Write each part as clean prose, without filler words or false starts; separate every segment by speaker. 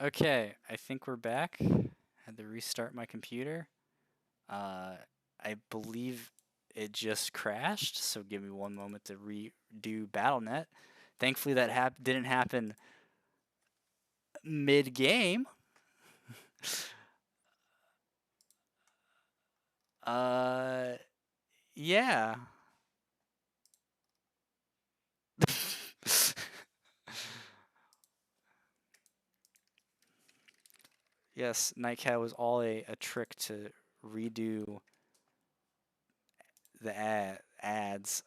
Speaker 1: Okay, I think we're back. Had to restart my computer. I believe it just crashed, so give me one moment to redo BattleNet. Thankfully, that didn't happen mid-game. uh, yeah. Yes, Nightcat was all a trick to redo the ads.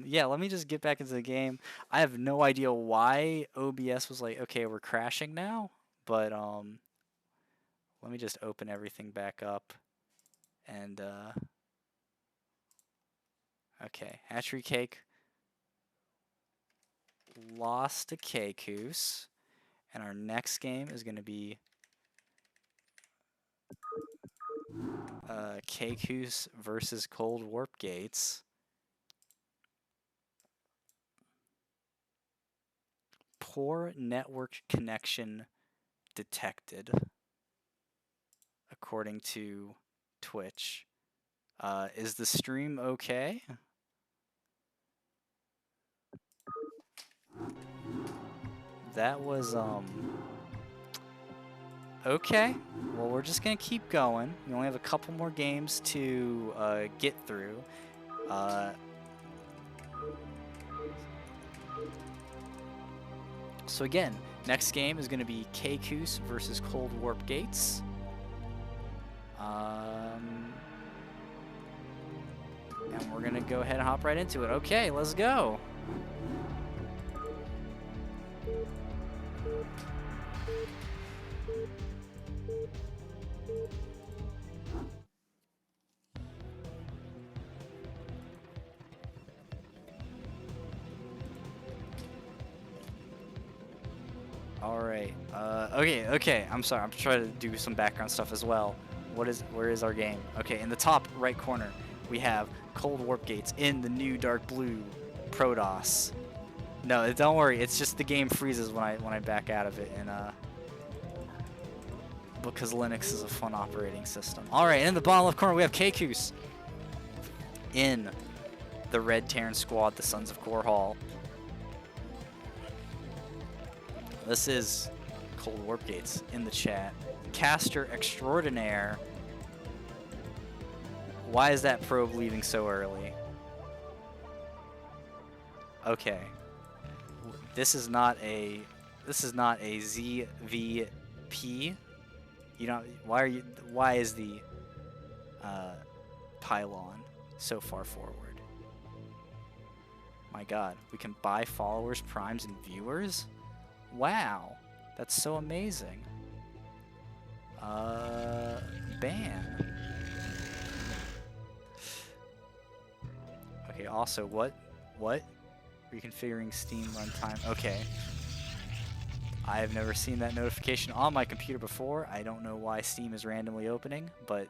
Speaker 1: Yeah, let me just get back into the game. I have no idea why OBS was like, okay, we're crashing now, but let me just open everything back up and okay, HatcheryCake lost to Kaykoose, and our next game is going to be Kaykoose versus ColdWarpGates. Poor network connection detected, according to Twitch. Is the stream okay? That was, okay. Well, we're just gonna keep going. We only have a couple more games to get through. So again, next game is gonna be Kaykoose versus ColdWarpGates. And we're gonna go ahead and hop right into it. Okay, let's go. Alright, okay, I'm sorry, I'm trying to do some background stuff as well. Where is our game? Okay, in the top right corner, we have ColdWarpGates in the new dark blue Protoss. No, don't worry, it's just the game freezes when I back out of it, and because Linux is a fun operating system. Alright, in the bottom left corner we have Kaykoose in the Red Terran squad, the Sons of Core Hall. This is ColdWarpGates in the chat. Caster extraordinaire. Why is that probe leaving so early? Okay. This is not a ZVP. You know, why is the pylon so far forward? My god, we can buy followers, primes, and viewers? Wow, that's so amazing. Ban. Okay, also, what? Reconfiguring Steam runtime. Okay. I have never seen that notification on my computer before. I don't know why Steam is randomly opening, but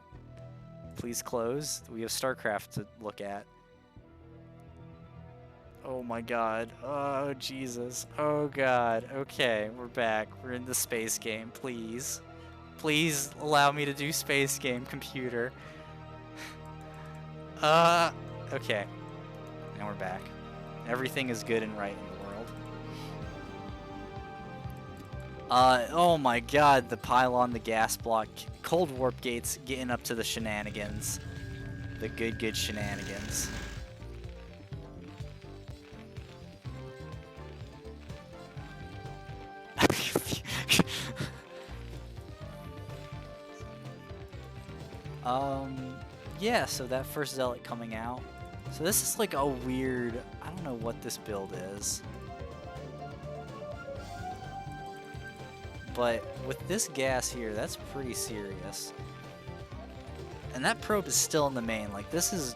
Speaker 1: please close. We have StarCraft to look at. Oh my god. Oh, Jesus. Oh god. Okay, we're back. We're in the space game. Please. Please allow me to do space game, computer. Okay. And we're back. Everything is good and right in the world. Oh my god, the pylon, the gas block, ColdWarpGates getting up to the shenanigans. The good shenanigans. Yeah, so that first Zealot coming out. So this is like a weird, I don't know what this build is. But with this gas here, that's pretty serious. And that probe is still in the main. Like, this is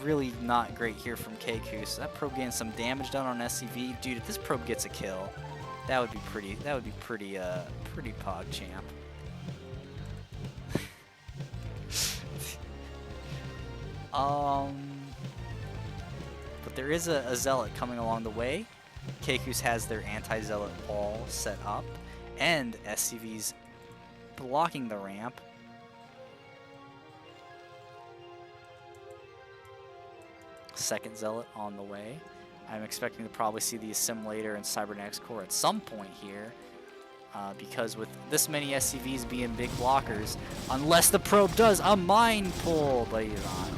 Speaker 1: really not great here from Kaykoose. That probe getting some damage done on SCV. Dude, if this probe gets a kill, that would be pretty pretty pog champ. But there is a Zealot coming along the way. Kaykoose has their anti-Zealot wall set up, and SCVs blocking the ramp. Second Zealot on the way. I'm expecting to probably see the Assimilator and Cybernetics Core at some point here. Because with this many SCVs being big blockers, unless the probe does a mine pull, but he's not.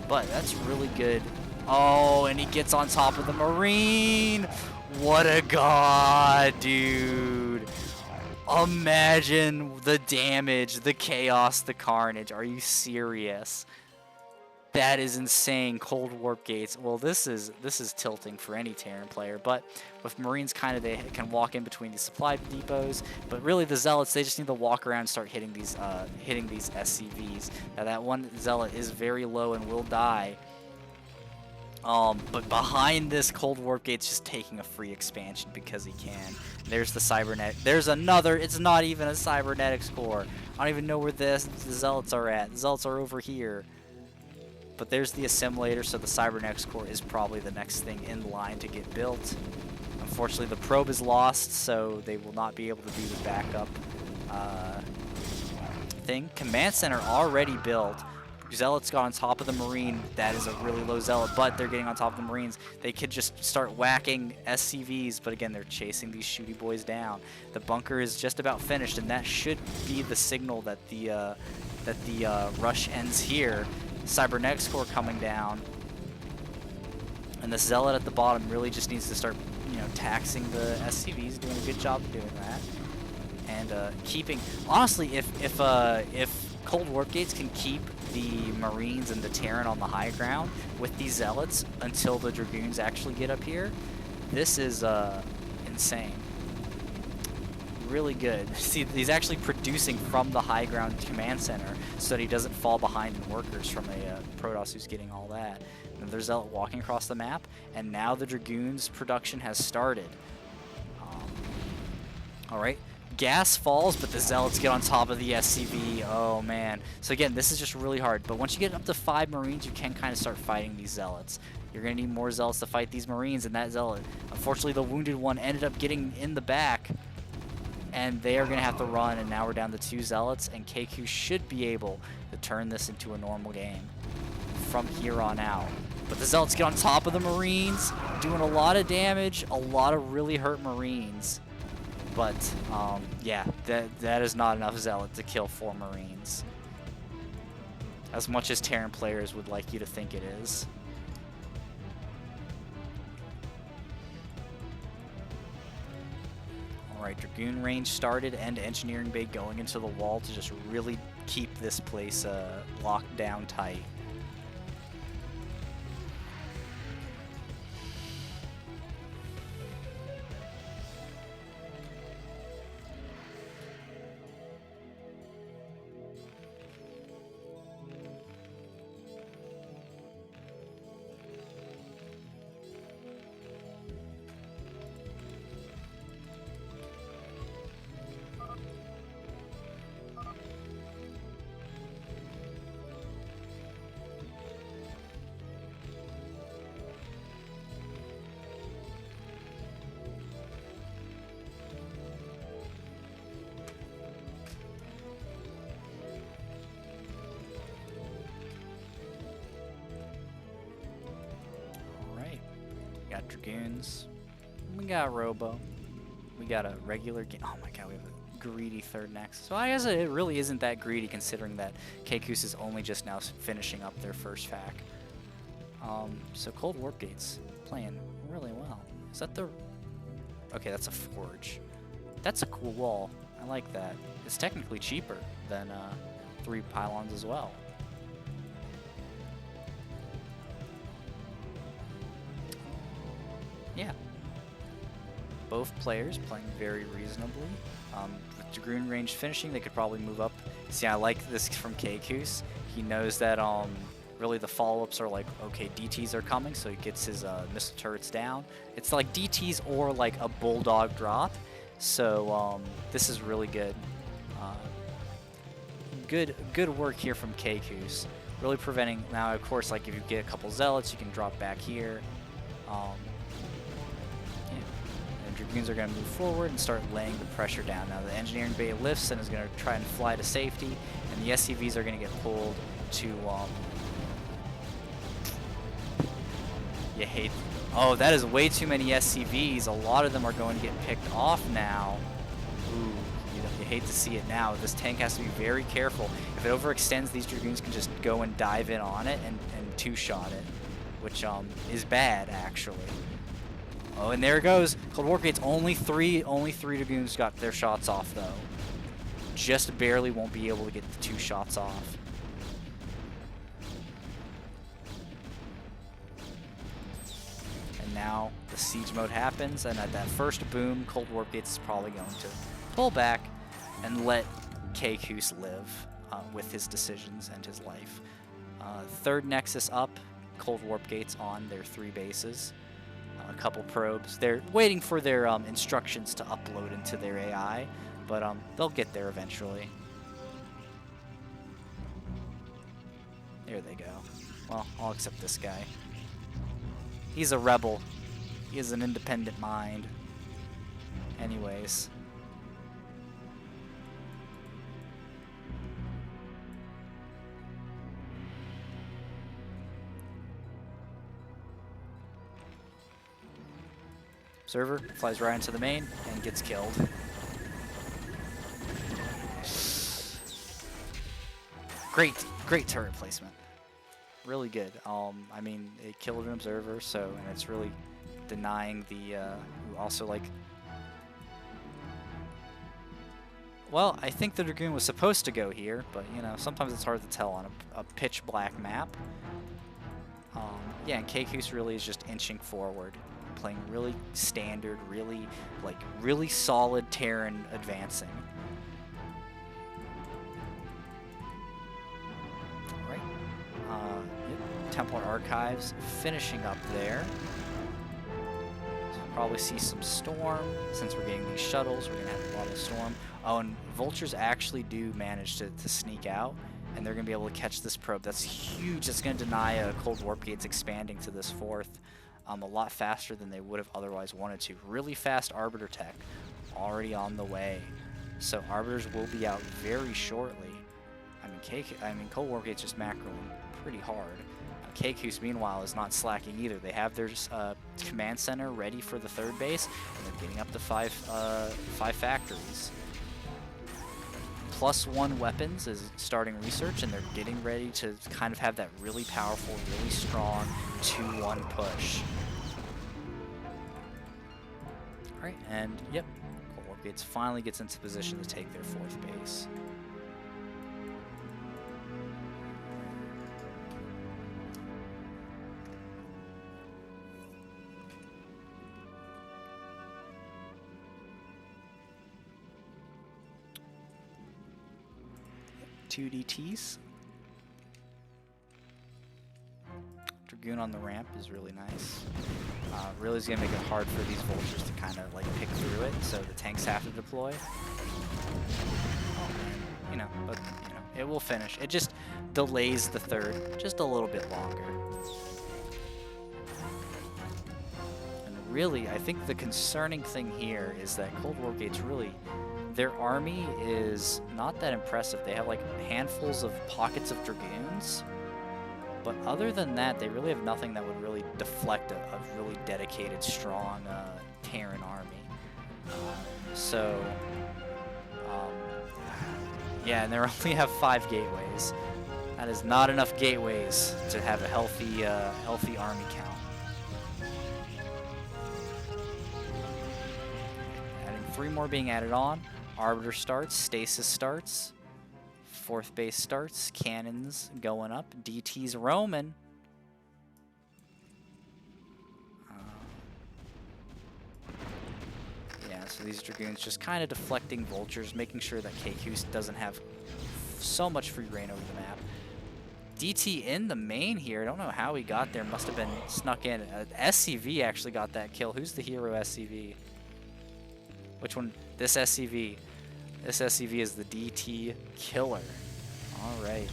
Speaker 1: But that's really good. Oh, and he gets on top of the Marine. What a god, dude. Imagine the damage, the chaos, the carnage. Are you serious? That is insane. ColdWarpGates. Well, this is tilting for any Terran player, but with Marines, kind of they can walk in between these supply depots. But really, the Zealots, they just need to walk around and start hitting these SCVs. Now that one Zealot is very low and will die. But behind this, ColdWarpGates just taking a free expansion because he can. There's the Cybernet. There's another. It's not even a Cybernetics Core. I don't even know where the Zealots are at. The Zealots are over here. But there's the Assimilator, so the Cybernetics Core is probably the next thing in line to get built. Unfortunately, the probe is lost, so they will not be able to do the backup thing. Command Center already built. Zealots got on top of the Marine. That is a really low Zealot, but they're getting on top of the Marines. They could just start whacking SCVs, but again, they're chasing these shooty boys down. The bunker is just about finished, and that should be the signal that the rush ends here. Cybernetics Core coming down, and the Zealot at the bottom really just needs to start, taxing the SCVs, doing a good job of doing that, and keeping. Honestly, if ColdWarpGates can keep the Marines and the Terran on the high ground with these Zealots until the Dragoons actually get up here, this is insane. Really good. See, he's actually producing from the high ground command center so that he doesn't fall behind in workers from a Protoss who's getting all that. And there's Zealot walking across the map, and now the Dragoons production has started. Alright, gas falls, but the Zealots get on top of the SCV. Oh man. So again, this is just really hard, but once you get up to 5 Marines, you can kind of start fighting these Zealots. You're going to need more Zealots to fight these Marines, and that Zealot, unfortunately the wounded one ended up getting in the back. And they are going to have to run, and now we're down to 2 Zealots, and Kaykoose should be able to turn this into a normal game from here on out. But the Zealots get on top of the Marines, doing a lot of damage, a lot of really hurt Marines. But, yeah, that is not enough Zealot to kill 4 Marines. As much as Terran players would like you to think it is. Alright, Dragoon range started and Engineering Bay going into the wall to just really keep this place locked down tight. got Dragoons. We got Robo. We got a regular game. Oh my god, we have a greedy third next. So I guess it really isn't that greedy considering that Kaykoose is only just now finishing up their first fac. So ColdWarpGates playing really well. Is that the... Okay, that's a forge. That's a cool wall. I like that. It's technically cheaper than 3 pylons as well. Yeah. Both players playing very reasonably. With Dragoon range finishing, they could probably move up. See, I like this from Kaykoose. He knows that really the follow-ups are like, okay, DTs are coming, so he gets his missile turrets down. It's like DTs or like a bulldog drop. So this is really good. Good work here from Kaykoose. Really preventing. Now, of course, like if you get a couple zealots, you can drop back here. Yeah. And Dragoons are going to move forward and start laying the pressure down. Now the engineering bay lifts and is going to try and fly to safety, and the SCVs are going to get pulled to, you hate, oh, that is way too many SCVs. A lot of them are going to get picked off now. Ooh, you hate to see it now. This tank has to be very careful. If it overextends, these Dragoons can just go and dive in on it and two-shot it, which is bad, actually. Oh, and there it goes. ColdWarpGates, only three Dragoons got their shots off, though. Just barely won't be able to get the 2 shots off. And now the siege mode happens, and at that first boom, ColdWarpGates is probably going to pull back and let Kaykoose live with his decisions and his life. Third Nexus up, ColdWarpGates on their 3 bases. A couple probes. They're waiting for their instructions to upload into their AI, but they'll get there eventually. There they go. Well, I'll accept this guy. He's a rebel. He has an independent mind. Anyways. Observer flies right into the main and gets killed. Great turret placement. Really good. I mean, it killed an observer, so, and it's really denying the, who also, like, well, I think the Dragoon was supposed to go here, but, you know, sometimes it's hard to tell on a pitch black map. Yeah, and Kaykoose really is just inching forward, playing really standard, really solid Terran advancing. Alright. Yep. Templar Archives finishing up there. So we'll probably see some Storm. Since we're getting these shuttles, we're going to have a lot of Storm. Oh, and Vultures actually do manage to sneak out, and they're going to be able to catch this probe. That's huge. That's going to deny ColdWarpGates expanding to this 4th. A lot faster than they would have otherwise wanted to. Really fast Arbiter tech already on the way. So Arbiters will be out very shortly. I mean, ColdWarpGates just macroing pretty hard. Kaykoose, meanwhile, is not slacking either. They have their command center ready for the 3rd base, and they're getting up to 5 factories. +1 weapons is starting research, and they're getting ready to kind of have that really powerful, really strong 2-1 push. Alright, and yep, ColdWarpGates finally gets into position to take their 4th base. Two DTs. Dragoon on the ramp is really nice. Really is going to make it hard for these Vultures to kind of like pick through it, so the tanks have to deploy. Oh, you know, but you know, it will finish. It just delays the 3rd just a little bit longer. And really, I think the concerning thing here is that ColdWarpGates really, their army is not that impressive. They have like handfuls of pockets of Dragoons, but other than that, they really have nothing that would really deflect a really dedicated, strong Terran army. Yeah, and they only have 5 gateways. That is not enough gateways to have a healthy army count. Adding 3 more being added on. Arbiter starts, Stasis starts, 4th base starts, cannons going up, DT's roaming. Yeah, so these Dragoons just kind of deflecting Vultures, making sure that Kaykoose doesn't have so much free reign over the map. DT in the main here, I don't know how he got there, must have been snuck in. SCV actually got that kill. Who's the hero SCV? Which one? This SCV. This SCV is the DT killer. Alright.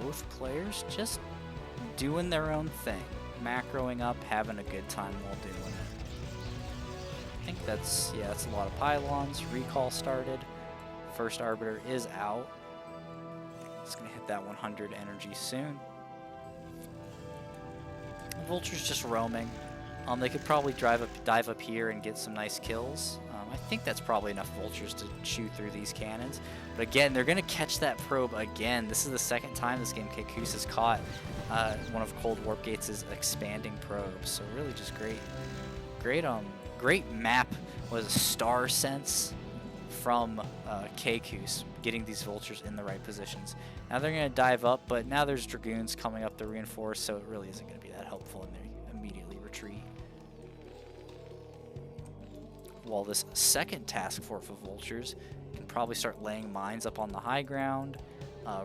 Speaker 1: both players just doing their own thing, macroing up, having a good time while doing it. I think that's, yeah, that's a lot of pylons. Recall started. First Arbiter is out. It's going to hit that 100 energy soon. Vulture's just roaming. They could probably dive up here and get some nice kills. I think that's probably enough Vultures to chew through these cannons. But again, they're going to catch that probe again. This is the second time this game Kaykoose has caught one of ColdWarpGates' expanding probes. So really just great map was a star sense from Kaykoose, getting these Vultures in the right positions. Now they're going to dive up, but now there's Dragoons coming up to reinforce, so it really isn't going to be that helpful, and they immediately retreat. While this second task force of Vultures can probably start laying mines up on the high ground,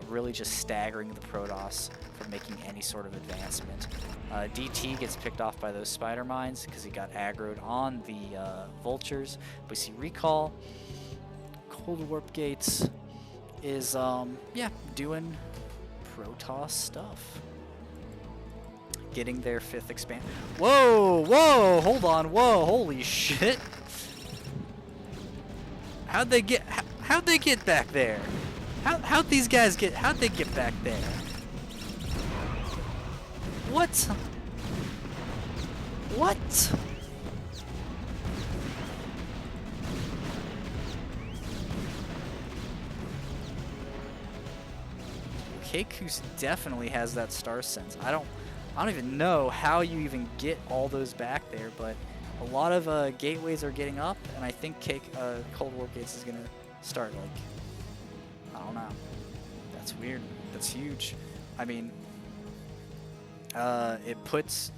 Speaker 1: really just staggering the Protoss from making any sort of advancement. DT gets picked off by those spider mines because he got aggroed on the Vultures. We see Recall. ColdWarpGates is, yeah, doing Protoss stuff. Getting their 5th expand. Whoa, whoa, hold on, whoa, holy shit. How'd they get back there? How'd these guys how'd they get back there? What? What? Kaykoose definitely has that star sense. I don't even know how you even get all those back there, but a lot of gateways are getting up, and I think ColdWarpGates is gonna start, like, I don't know. That's weird. That's huge. I mean, it puts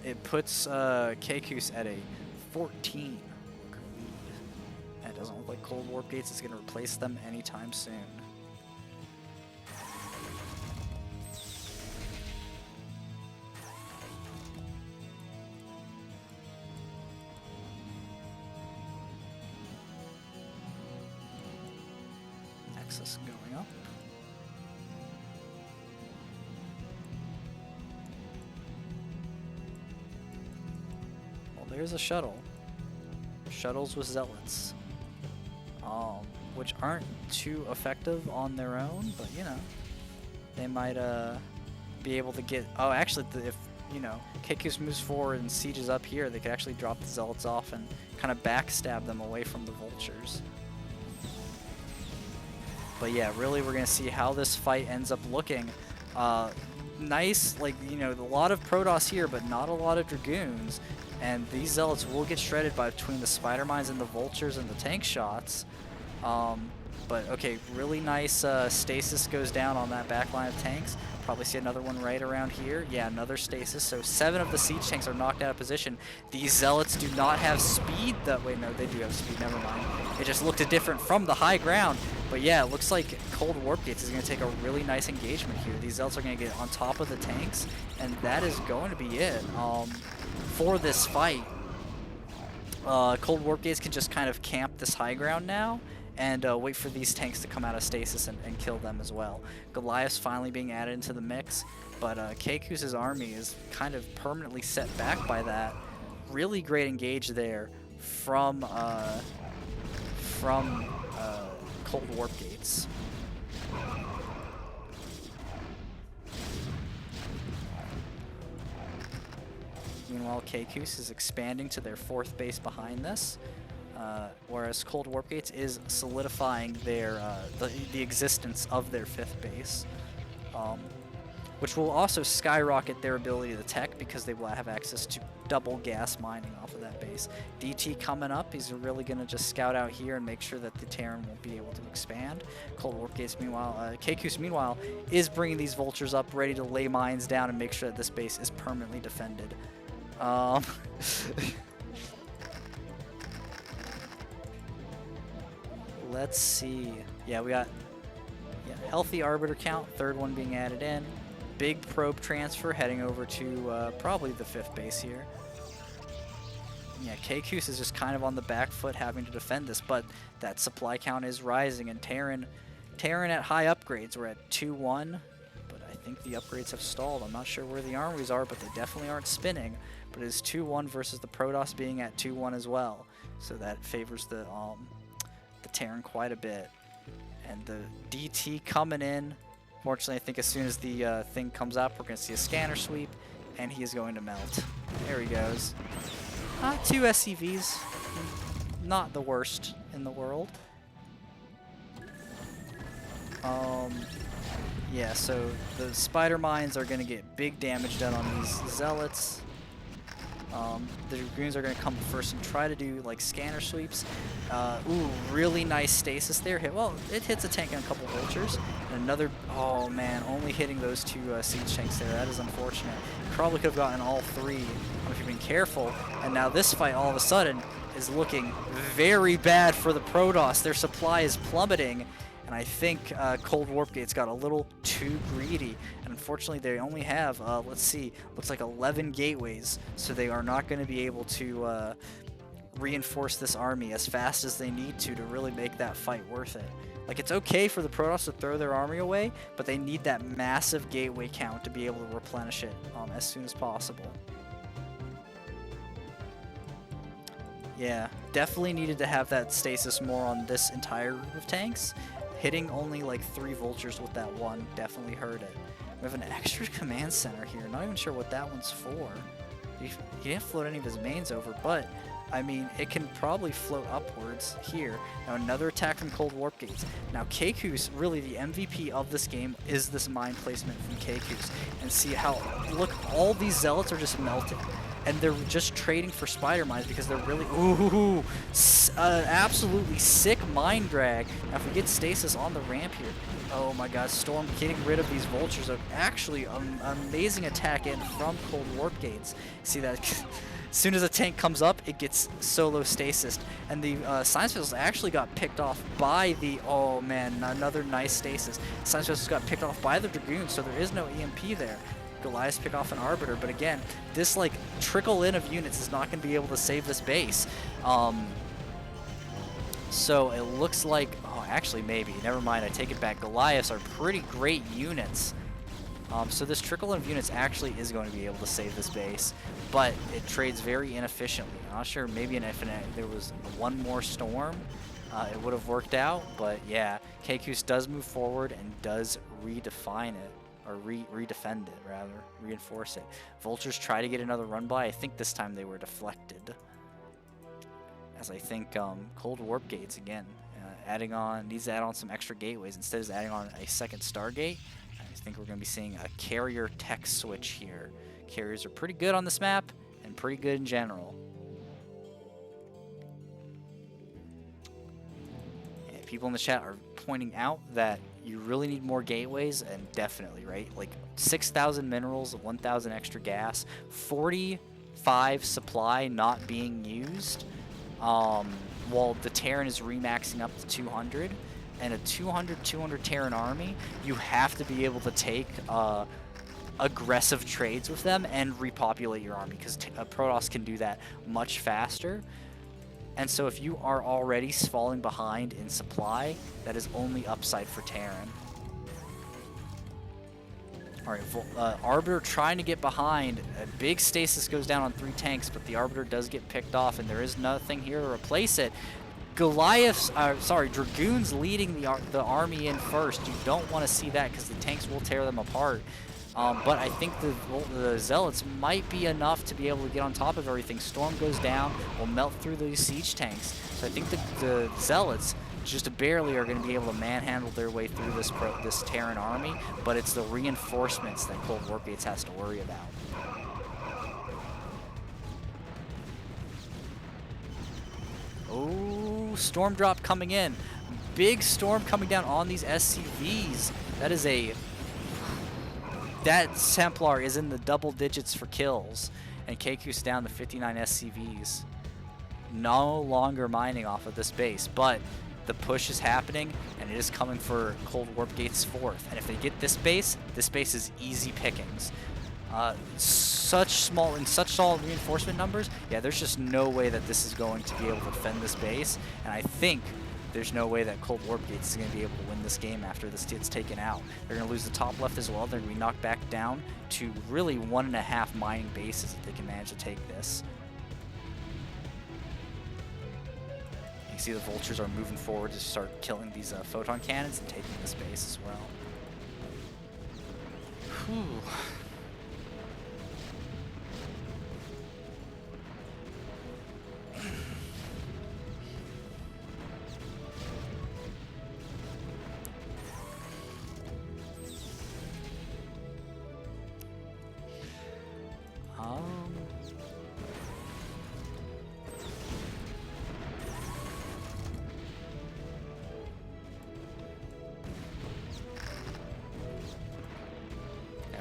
Speaker 1: Kaykoose at a 14 lead. And it doesn't look like ColdWarpGates is gonna replace them anytime soon. Nexus going up. Well, there's a shuttle. Shuttles with zealots, which aren't too effective on their own, but you know, they might be able to get. Oh, actually, if you know Kaykoose moves forward and sieges up here, they could actually drop the zealots off and kind of backstab them away from the Vultures. But yeah, really, we're gonna see how this fight ends up looking. Nice, like, you know, a lot of Protoss here, but not a lot of Dragoons. And these Zealots will get shredded by between the Spider Mines and the Vultures and the tank shots. But okay, really nice stasis goes down on that back line of tanks. Probably see another one right around here. Yeah, another stasis. So 7 of the siege tanks are knocked out of position. These Zealots do not have speed. Wait, no, they do have speed. Never mind. It just looked different from the high ground. But yeah, it looks like ColdWarpGates is going to take a really nice engagement here. These Zealots are going to get on top of the tanks, and that is going to be it for this fight. ColdWarpGates can just kind of camp this high ground now and wait for these tanks to come out of stasis and kill them as well. Goliath's finally being added into the mix, but Kaykoose's army is kind of permanently set back by that. Really great engage there from ColdWarpGates. Meanwhile, Kaykoose is expanding to their 4th base behind this. Whereas ColdWarpGates is solidifying their the existence of their 5th base, which will also skyrocket their ability to tech because they will have access to double gas mining off of that base. DT coming up, he's really going to just scout out here and make sure that the Terran won't be able to expand. ColdWarpGates, meanwhile, Kaykoose, meanwhile, is bringing these Vultures up, ready to lay mines down and make sure that this base is permanently defended. Let's see. Yeah, we got healthy Arbiter count, 3rd one being added in. Big probe transfer heading over to probably the 5th base here. Yeah, Kaykoose is just kind of on the back foot having to defend this, but that supply count is rising, and Terran Terran at high upgrades. We're at 2-1, but I think the upgrades have stalled. I'm not sure where the armies are, but they definitely aren't spinning. But it is 2-1 versus the Protoss being at 2-1 as well. So that favors the Terran quite a bit. And the DT coming in. Fortunately, I think as soon as the thing comes up, we're going to see a scanner sweep, and he is going to melt. There he goes. 2 SCVs. Not the worst in the world. Yeah, so the spider mines are going to get big damage done on these zealots. The Dragoons are going to come first and try to do like scanner sweeps. Ooh, really nice stasis there. Well, it hits a tank and a couple vultures. And another, oh man, only hitting those 2 siege tanks there. That is unfortunate. Probably could have gotten all 3 if you've been careful. And now this fight all of a sudden is looking very bad for the Protoss. Their supply is plummeting. And I think ColdWarpGates got a little too greedy. And unfortunately, they only have, let's see, looks like 11 gateways. So they are not going to be able to reinforce this army as fast as they need to really make that fight worth it. Like, it's okay for the Protoss to throw their army away, but they need that massive gateway count to be able to replenish it as soon as possible. Yeah, definitely needed to have that stasis more on this entire group of tanks. Hitting only like 3 vultures with that one definitely hurt it. We have an extra command center here. Not even sure what that one's for. He didn't float any of his mains over, but I mean, it can probably float upwards here. Now another attack from ColdWarpGates. Now Kaykoose, really the MVP of this game, is this mine placement from Kaykoose. And see how, look, all these zealots are just melting. And they're just trading for spider mines because they're really, ooh, absolutely sick mine drag. Now if we get stasis on the ramp here, oh my god, Storm getting rid of these vultures. Actually, an amazing attack in from ColdWarpGates. See that? As soon as a tank comes up, it gets solo stasis. And the Science Vessels actually got picked off by the, oh man, another nice stasis. Science Vessels got picked off by the Dragoons, so there is no EMP there. Goliaths pick off an Arbiter, but again, this like trickle in of units is not going to be able to save this base. So it looks like, oh, actually maybe, never mind, I take it back. Goliaths are pretty great units. So this trickle in of units actually is going to be able to save this base, but it trades very inefficiently. I'm not sure, maybe if there was one more storm, it would have worked out, but yeah, Kaykoose does move forward and does redefine it. Or redefend it, rather. Reinforce it. Vultures try to get another run by. I think this time they were deflected. As I think ColdWarpGates, again, needs to add on some extra gateways. Instead of adding on a second Stargate, I think we're going to be seeing a carrier tech switch here. Carriers are pretty good on this map, and pretty good in general. And people in the chat are pointing out that you really need more gateways, and definitely, right? Like 6,000 minerals, 1,000 extra gas, 45 supply not being used, while the Terran is remaxing up to 200, and a 200 Terran army, you have to be able to take aggressive trades with them and repopulate your army, because Protoss can do that much faster. And so if you are already falling behind in supply, that is only upside for Terran. Alright, Arbiter trying to get behind. A big stasis goes down on 3 tanks, but the Arbiter does get picked off, and there is nothing here to replace it. Dragoons leading the army in first. You don't want to see that because the tanks will tear them apart. But I think the Zealots might be enough to be able to get on top of everything. Storm goes down, will melt through these siege tanks. So I think the Zealots just barely are going to be able to manhandle their way through this Terran army, but it's the reinforcements that ColdWarpGates has to worry about. Oh, storm drop coming in. Big storm coming down on these SCVs. That Templar is in the double digits for kills, and Kaykoose down to 59 SCVs. No longer mining off of this base, but the push is happening, and it is coming for ColdWarpGates 4th. And if they get this base is easy pickings. Such small reinforcement numbers, yeah, there's just no way that this is going to be able to defend this base. And I think there's no way that ColdWarpGates is going to be able to win this game after this gets taken out. They're going to lose the top left as well. They're going to be knocked back down to really 1.5 mining bases if they can manage to take this. You can see the vultures are moving forward to start killing these photon cannons and taking this base as well. Whew.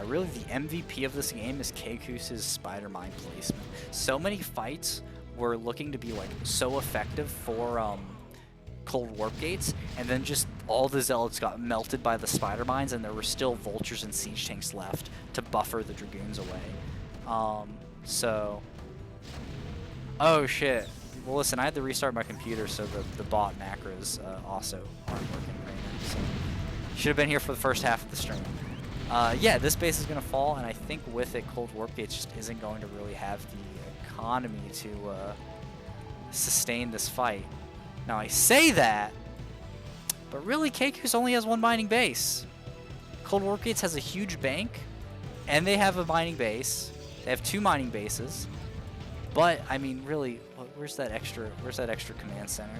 Speaker 1: Really, the MVP of this game is Kaykoose's spider mine placement. So many fights were looking to be like so effective for ColdWarpGates, and then just all the zealots got melted by the spider mines, and there were still vultures and siege tanks left to buffer the dragoons away. Oh shit. Well, listen, I had to restart my computer, so the bot macros also aren't working right now. So should have been here for the first half of the stream. Yeah, this base is going to fall, and I think with it, ColdWarpGates just isn't going to really have the economy to sustain this fight. Now, I say that, but really, Kaykoose only has one mining base. ColdWarpGates has a huge bank, and they have a mining base. They have 2 mining bases, but I mean, really, where's that extra command center?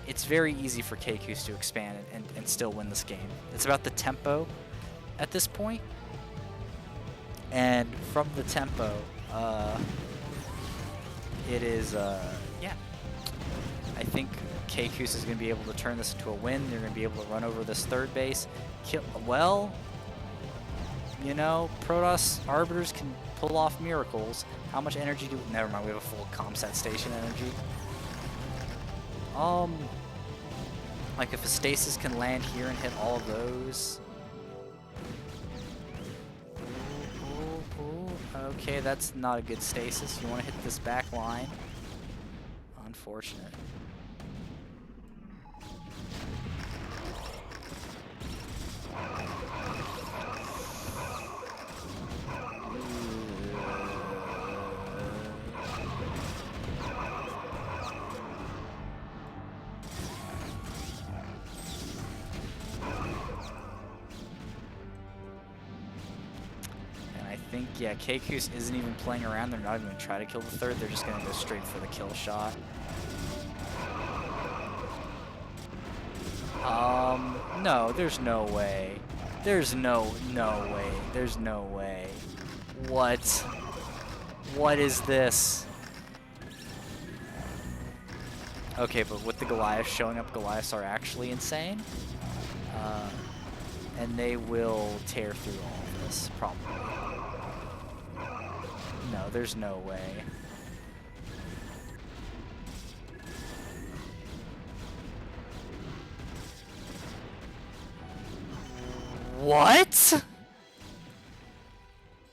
Speaker 1: It's very easy for Kaykoose to expand and still win this game. It's about the tempo at this point. And from the tempo, it is, yeah. I think Kaykoose is going to be able to turn this into a win. They're going to be able to run over this third base. Well, you know, Protoss Arbiters can pull off miracles. How much energy do we... Never mind, we have a full comsat station energy. Like if a stasis can land here and hit all of those. Okay, that's not a good stasis. You want to hit this back line. Unfortunate. Yeah, Kaykoose isn't even playing around. They're not even going to try to kill the third. They're just going to go straight for the kill shot. No, there's no way. There's no way. There's no way. What? What is this? Okay, but with the Goliaths showing up, Goliaths are actually insane. And they will tear through all of this, probably. No, there's no way. What?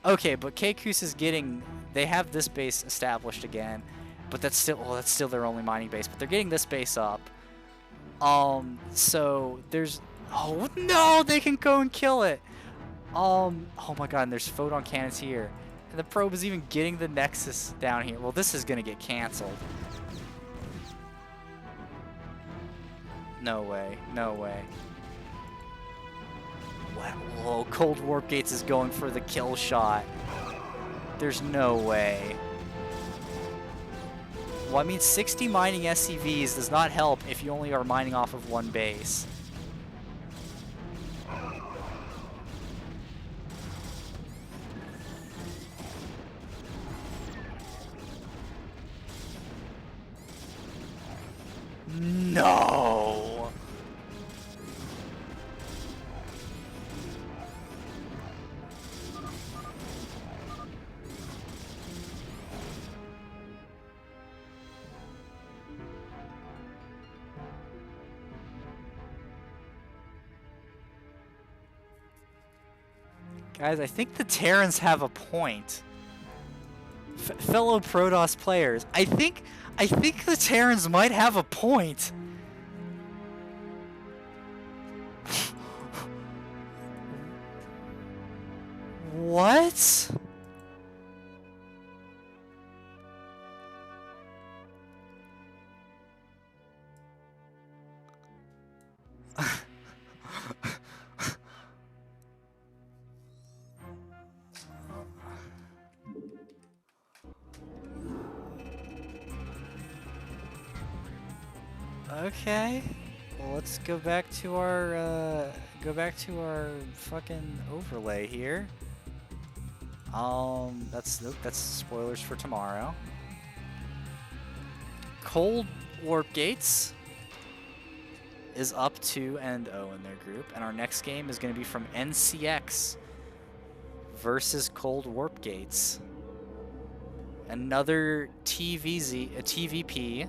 Speaker 1: Okay, but Kaykoose is getting... They have this base established again, but that's still... Well, that's still their only mining base, but they're getting this base up. So there's... Oh, no! They can go and kill it! Oh my god, and there's photon cannons here. And the probe is even getting the Nexus down here. Well, this is gonna get canceled. No way. No way. Wow. Whoa, ColdWarpGates is going for the kill shot. There's no way. Well, I mean, 60 mining SCVs does not help if you only are mining off of one base. No! Guys, I think the Terrans have a point. fellow Protoss players, I think the Terrans might have a point. What? Okay. Well, let's go back to our fucking overlay here. That's spoilers for tomorrow. ColdWarpGates is up 2-0 in their group, and our next game is going to be from NCX versus ColdWarpGates. Another TVP.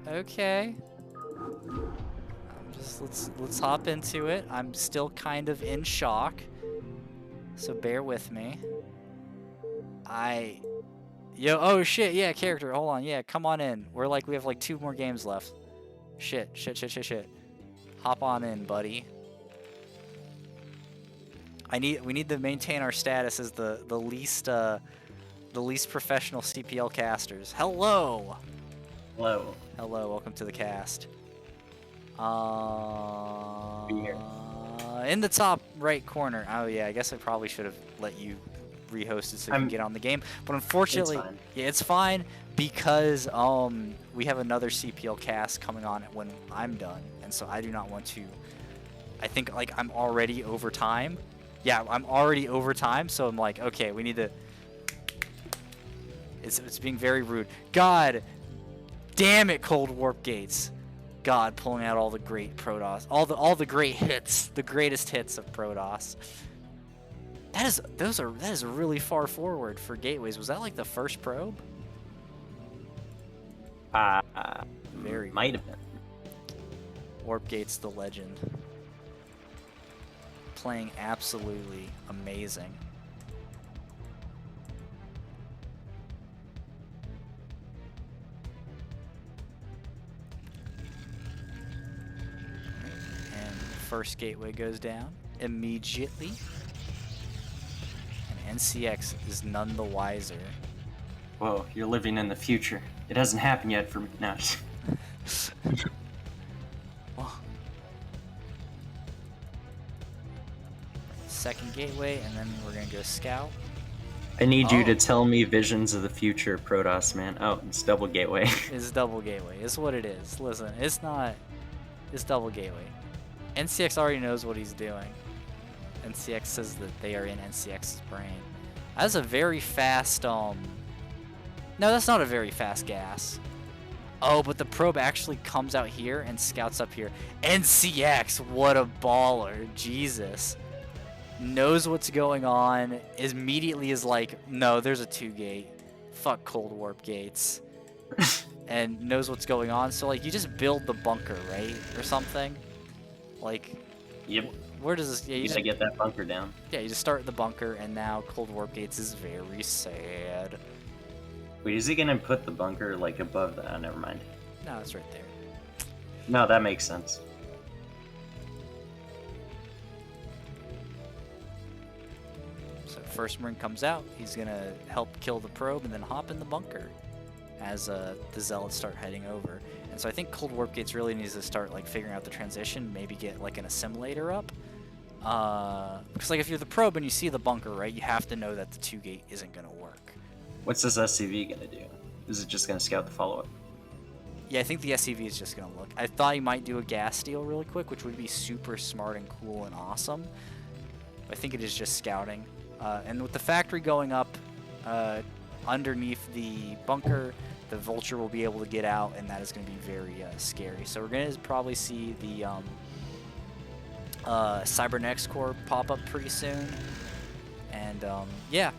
Speaker 1: Okay. Let's hop into it. I'm still kind of in shock, so bear with me. Oh shit, yeah, character, hold on, yeah, come on in. We have like 2 more games left. Shit. Hop on in, buddy. We need to maintain our status as the least professional CPL casters. Hello.
Speaker 2: Hello.
Speaker 1: Hello, welcome to the cast.
Speaker 2: Be here.
Speaker 1: In the top right corner. Oh yeah, I guess I probably should have let you rehost it so you can get on the game. But unfortunately,
Speaker 2: It's fine.
Speaker 1: yeah, it's fine because we have another CPL cast coming on when I'm done, and so I do not want to. I think like I'm already over time. Yeah, I'm already over time, so I'm like, okay, we need to. It's being very rude. God damn it, ColdWarpGates. God, pulling out all the great Protoss, all the great hits, the greatest hits of Protoss. That is really far forward for gateways. Was that like the first probe? Very
Speaker 2: might have been.
Speaker 1: WarpGates, the legend, playing absolutely amazing. First gateway goes down immediately, and NCX is none the wiser.
Speaker 2: Whoa, you're living in the future. It hasn't happened yet for me. No.
Speaker 1: Second gateway, and then we're gonna go scout.
Speaker 2: I need you to tell me visions of the future, Protoss, man. Oh, it's double gateway.
Speaker 1: It's double gateway. It's what it is. Listen, it's not. It's double gateway. NCX already knows what he's doing. NCX says that they are in NCX's brain. That's a very fast, No, that's not a very fast gas. Oh, but the probe actually comes out here and scouts up here. NCX, what a baller. Jesus. Knows what's going on. Immediately is like, no, there's a 2-gate. Fuck ColdWarpGates. And knows what's going on. So, like, you just build the bunker, right? Or something. Like,
Speaker 2: yep.
Speaker 1: Where does this? Yeah,
Speaker 2: you gotta get that bunker down.
Speaker 1: Yeah, you just start the bunker, and now ColdWarpGates is very sad.
Speaker 2: Wait, is he gonna put the bunker like above that? Oh, never mind.
Speaker 1: No, it's right there.
Speaker 2: No, that makes sense.
Speaker 1: So first Marine comes out. He's gonna help kill the probe, and then hop in the bunker as the Zealots start heading over. And so I think ColdWarpGates really needs to start like figuring out the transition, maybe get like an assimilator up. Because like if you're the probe and you see the bunker, right, you have to know that the 2-gate isn't gonna work.
Speaker 2: What's this SCV gonna do? Is it just gonna scout the follow-up?
Speaker 1: Yeah, I think the SCV is just gonna look. I thought he might do a gas steal really quick, which would be super smart and cool and awesome. But I think it is just scouting. And with the factory going up underneath the bunker, the Vulture will be able to get out, and that is going to be very scary. So we're going to probably see the Cybernetics Core pop up pretty soon. And yeah.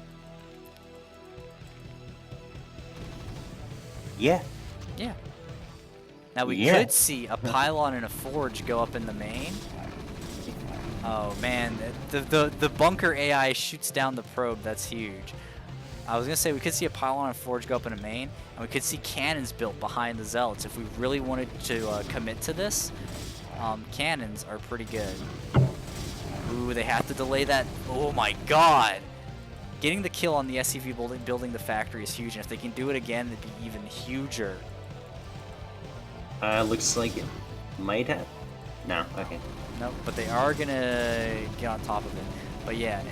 Speaker 2: Yeah.
Speaker 1: Now we could see a pylon and a forge go up in the main. Oh man, the bunker AI shoots down the probe. That's huge. I was gonna say we could see a pylon and forge go up in a main, and we could see cannons built behind the zealots if we really wanted to commit to this. Cannons are pretty good. Ooh, they have to delay that. Oh my god! Getting the kill on the SCV building the factory is huge, and if they can do it again, it'd be even huger.
Speaker 2: Looks like it might have. No, okay.
Speaker 1: Nope, but they are gonna get on top of it. But yeah,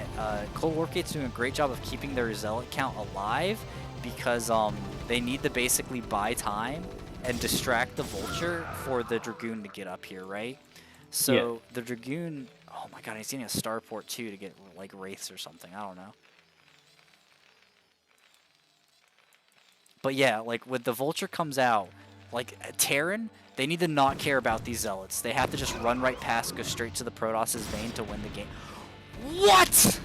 Speaker 1: ColdWarpGates doing a great job of keeping their zealot count alive because they need to basically buy time and distract the vulture for the dragoon to get up here, right? So
Speaker 2: yeah.
Speaker 1: the dragoon, oh my god, he's getting a starport too to get like wraiths or something. I don't know. But yeah, like when the vulture comes out, like Terran, they need to not care about these zealots. They have to just run right past, go straight to the Protoss' vein to win the game. What?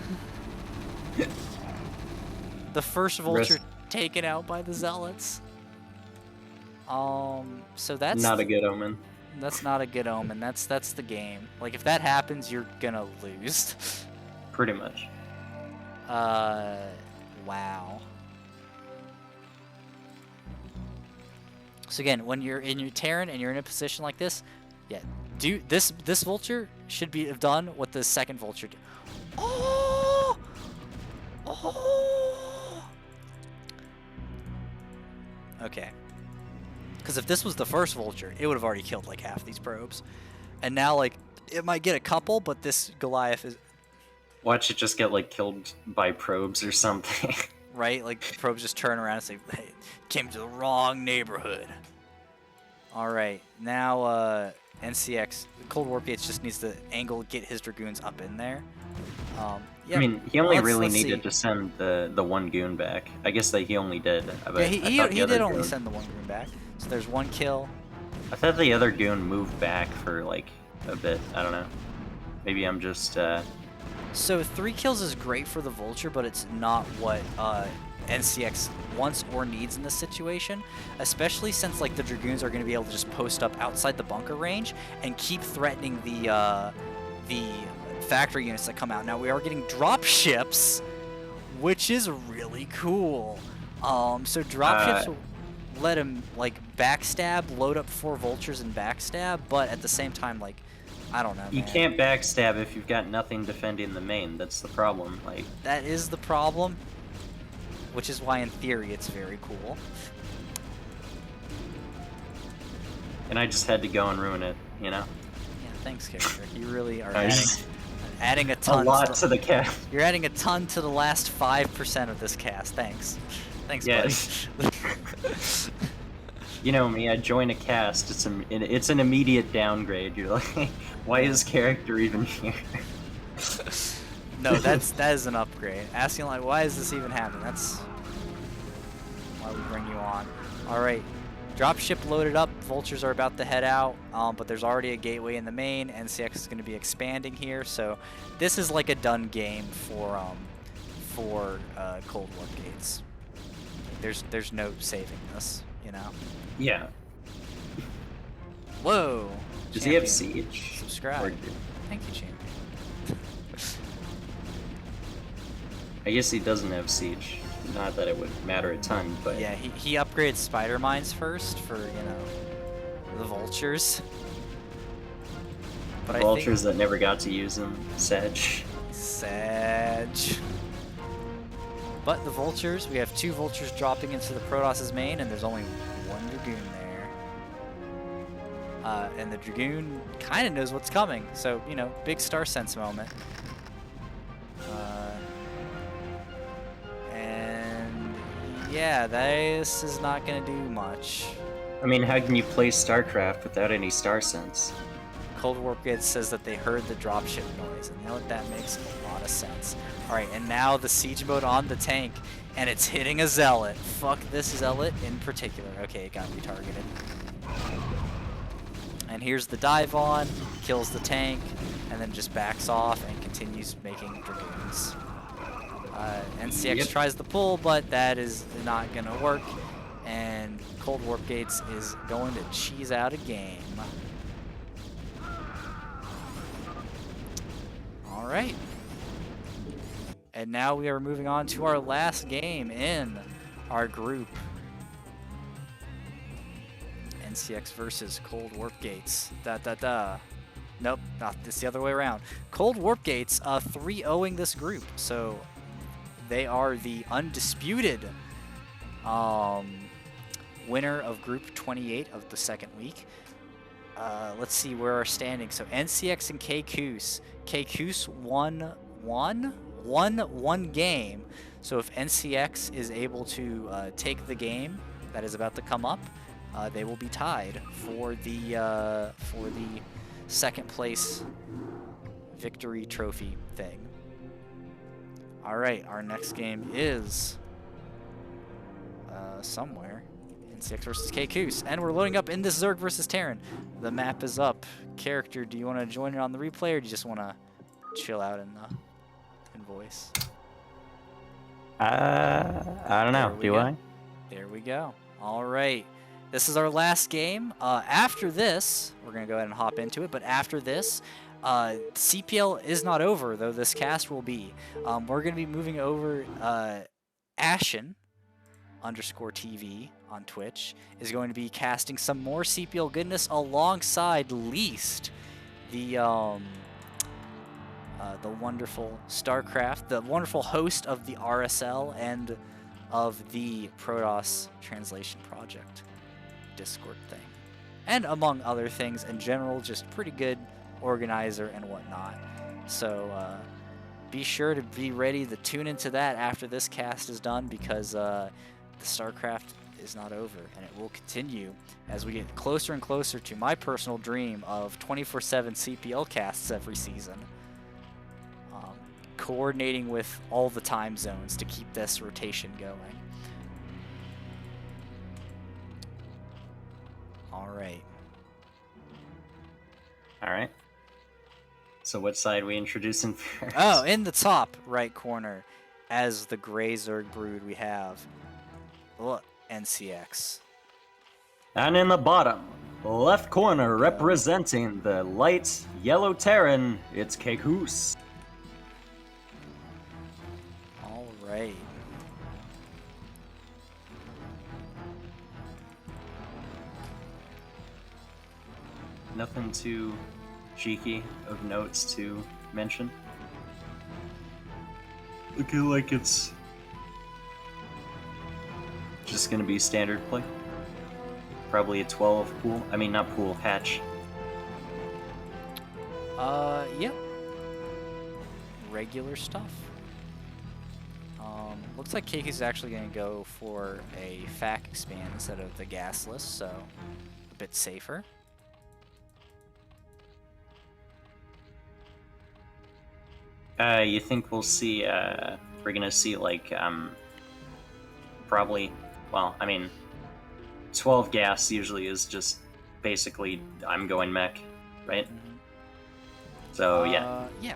Speaker 1: The first vulture taken out by the zealots. So that's
Speaker 2: not a good omen.
Speaker 1: That's not a good omen. That's the game. Like if that happens, you're gonna lose.
Speaker 2: Pretty much.
Speaker 1: Wow. So again, when you're in your Terran and you're in a position like this, yeah, this vulture should have done what the second vulture did. Oh! Oh! Okay. Because if this was the first vulture, it would have already killed like half these probes. And now like it might get a couple, but this Goliath is
Speaker 2: watch it just get like killed by probes or something.
Speaker 1: Right? Like probes just turn around and say, hey, came to the wrong neighborhood. Alright, now NCX, ColdWarpGates just needs to get his dragoons up in there. Yeah,
Speaker 2: I mean, he only really
Speaker 1: let's
Speaker 2: needed to send the one goon back. I guess that he only did.
Speaker 1: Yeah, he did only send the one goon back. So there's one kill.
Speaker 2: I thought the other goon moved back for like a bit. I don't know. Maybe I'm just...
Speaker 1: So 3 kills is great for the vulture, but it's not what NCX wants or needs in this situation, especially since like the dragoons are going to be able to just post up outside the bunker range and keep threatening the factory units that come out. Now we are getting drop ships, which is really cool. So drop ships will let him like backstab, load up 4 vultures and backstab, but at the same time, like, I don't know, man.
Speaker 2: You can't backstab if you've got nothing defending the main. That's the problem. Like,
Speaker 1: that is the problem, which is why in theory it's very cool.
Speaker 2: And I just had to go and ruin it, you know?
Speaker 1: Yeah, thanks, CPTCrunk. You really are
Speaker 2: Nice.
Speaker 1: adding a ton.
Speaker 2: A lot to the cast.
Speaker 1: You're adding a ton to the last 5% of this cast. Thanks. Thanks,
Speaker 2: yes.
Speaker 1: buddy.
Speaker 2: You know me, I join a cast, it's an immediate downgrade. You're like, why is character even here?
Speaker 1: No, that is an upgrade. Asking like, why is this even happening? That's why we bring you on. Alright. Dropship loaded up, vultures are about to head out, but there's already a gateway in the main. NCX is going to be expanding here, so this is like a done game for ColdWarpGates. There's no saving this, you know?
Speaker 2: Yeah.
Speaker 1: Whoa!
Speaker 2: Does
Speaker 1: Champian.
Speaker 2: he have siege?
Speaker 1: Subscribe. Thank you, Champion.
Speaker 2: I guess he doesn't have siege. Not that it would matter a ton, but...
Speaker 1: Yeah, he upgrades spider mines first for, you know, the vultures. But
Speaker 2: vultures that never got to use them. Sedge.
Speaker 1: But the vultures, we have 2 vultures dropping into the Protoss' main, and there's only 1 dragoon there. And the dragoon kind of knows what's coming, so, you know, big star sense moment. And yeah, this is not going to do much.
Speaker 2: I mean, how can you play StarCraft without any star sense?
Speaker 1: ColdWarpGates says that they heard the dropship noise, and you know what, that makes a lot of sense. Alright, and now the siege mode on the tank, and it's hitting a zealot. Fuck this zealot in particular. Okay, it got retargeted. And here's the dive on, kills the tank, and then just backs off and continues making dragoons. NCX tries the pull, but that is not going to work, and ColdWarpGates is going to cheese out a game. All right. And now we are moving on to our last game in our group. NCX versus ColdWarpGates. Nope, not this, the other way around. ColdWarpGates 3-0ing this group, so they are the undisputed winner of Group 28 of the second week. Let's see where our standing. So NCX and Kaykoose. Kaykoose won one game. So if NCX is able to take the game that is about to come up, they will be tied for the second place victory trophy thing. All right, our next game is somewhere. NCX versus Kaykoose, and we're loading up in this Zerg versus Terran. The map is up. Character, do you want to join it on the replay, or do you just want to chill out in voice?
Speaker 2: I don't know. Do I?
Speaker 1: There we go. All right. This is our last game. After this, we're going to go ahead and hop into it, but after this, CPL is not over, though this cast will be. We're going to be moving over Ashen_TV on Twitch is going to be casting some more CPL goodness alongside Least, the wonderful StarCraft, the wonderful host of the RSL and of the Protoss Translation Project Discord thing, and among other things in general, just pretty good organizer and whatnot. So be sure to be ready to tune into that after this cast is done, because the StarCraft is not over, and it will continue as we get closer and closer to my personal dream of 24/7 CPL casts every season, coordinating with all the time zones to keep this rotation going. All right.
Speaker 2: All right. So what side are we introducing first?
Speaker 1: Oh, in the top right corner, as the Gray Zerg brood, we have NCX.
Speaker 2: And in the bottom left corner, representing the light yellow Terran, it's Kaykoose.
Speaker 1: All right.
Speaker 2: Nothing too cheeky of notes to mention. Looking like it's just gonna be standard play. Probably a 12 pool. I mean, not pool, hatch.
Speaker 1: Yep. Regular stuff. Looks like Kaykoose is actually going to go for a FAC expand instead of the gasless, so a bit safer.
Speaker 2: You think we'll see, we're gonna see, like, probably, well, I mean, 12 gas usually is just basically I'm going mech, right?
Speaker 1: Mm-hmm.
Speaker 2: So, yeah.
Speaker 1: Yeah.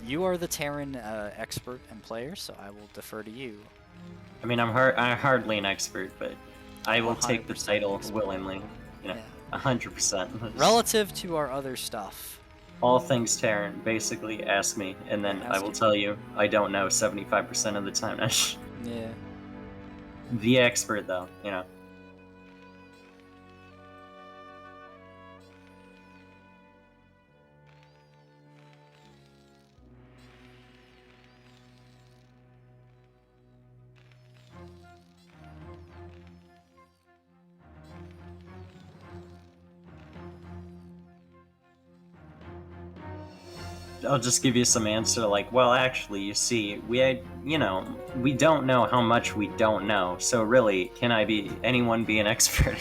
Speaker 1: You are the Terran expert and player, so I will defer to you.
Speaker 2: I mean, I'm hardly an expert, but I will take the title expert. Willingly. You know, yeah. 100%.
Speaker 1: Relative to our other stuff.
Speaker 2: All things Terran, basically, ask me, and then I will tell you I don't know 75% of the time.
Speaker 1: Yeah.
Speaker 2: The expert, though, you know. I'll just give you some answer like, well, actually, you see, we don't know how much we don't know, so really, can anyone be an expert